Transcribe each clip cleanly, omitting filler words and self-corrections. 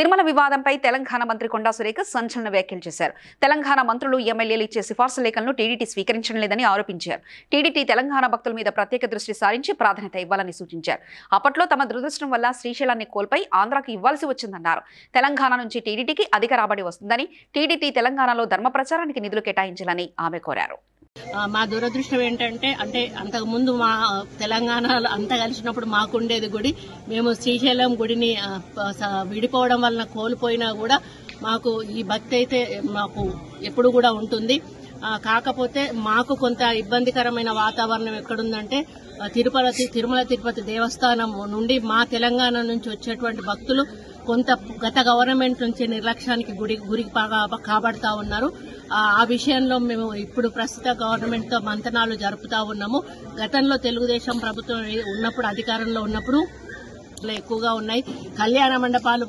తిరుమల వివాదంపై తెలంగాణ మంత్రి కొండా సురేఖ సంచలన వ్యాఖ్యలు చేశారు. తెలంగాణ మంత్రులు ఎమ్మెల్యేలు ఇచ్చే సిఫార్సు లేఖలను టీడీటీ స్వీకరించడం లేదని ఆరోపించారు. టీడీటీ తెలంగాణ భక్తుల మీద ప్రత్యేక దృష్టి సారించి ప్రాధాన్యత ఇవ్వాలని సూచించారు. అప్పట్లో తమ దురదృష్టం వల్ల శ్రీశైలాన్ని కోల్పోయి ఆంధ్రాకు ఇవ్వాల్సి వచ్చిందన్నారు. తెలంగాణ నుంచి టీడీటీకి అధిక రాబడి వస్తుందని, టీడీటీ తెలంగాణలో ధర్మ ప్రచారానికి నిధులు కేటాయించాలని ఆమె కోరారు. మా దురదృష్టం ఏంటంటే అంతకుముందు మా తెలంగాణలో అంతా కలిసినప్పుడు మాకుండేది గుడి. మేము శ్రీశైలం గుడిని విడిపోవడం వలన కోల్పోయినా కూడా మాకు ఈ భక్తి అయితే మాకు ఎప్పుడు కూడా ఉంటుంది. కాకపోతే మాకు కొంత ఇబ్బందికరమైన వాతావరణం ఎక్కడుందంటే తిరుమల తిరుపతి దేవస్థానం నుండి మా తెలంగాణ నుంచి వచ్చేటువంటి భక్తులు కొంత గత గవర్నమెంట్ నుంచి నిర్లక్ష్యానికి గురికి కాబడతా ఉన్నారు. ఆ విషయంలో మేము ఇప్పుడు ప్రస్తుత గవర్నమెంట్ తో మంతనాలు జరుపుతా ఉన్నాము. గతంలో తెలుగుదేశం ప్రభుత్వం ఉన్నప్పుడు అధికారంలో ఉన్నప్పుడు ఎక్కువగా ఉన్నాయి. కళ్యాణ మండపాలు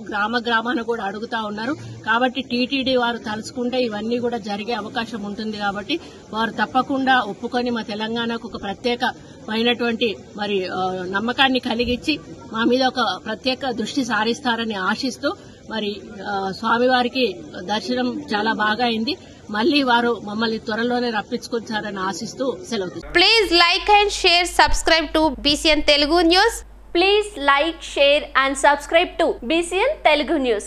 గ్రామాన కూడా అడుగుతా ఉన్నారు. కాబట్టి టీటీడీ వారు తలుచుకుంటే ఇవన్నీ కూడా జరిగే అవకాశం ఉంటుంది. కాబట్టి వారు తప్పకుండా ఒప్పుకొని మా తెలంగాణకు ఒక ప్రత్యేకమైనటువంటి నమ్మకాన్ని కలిగించి మా మీద ఒక ప్రత్యేక దృష్టి సారిస్తారని ఆశిస్తూ స్వామివారికి దర్శనం చాలా బాగా అయింది. మళ్ళీ వారు మమ్మల్ని త్వరలోనే రప్పించుకొచ్చారని ఆశిస్తూ సెలవు. Please like and share, subscribe to BCN Telugu News. Please like, share and subscribe to BCN Telugu News.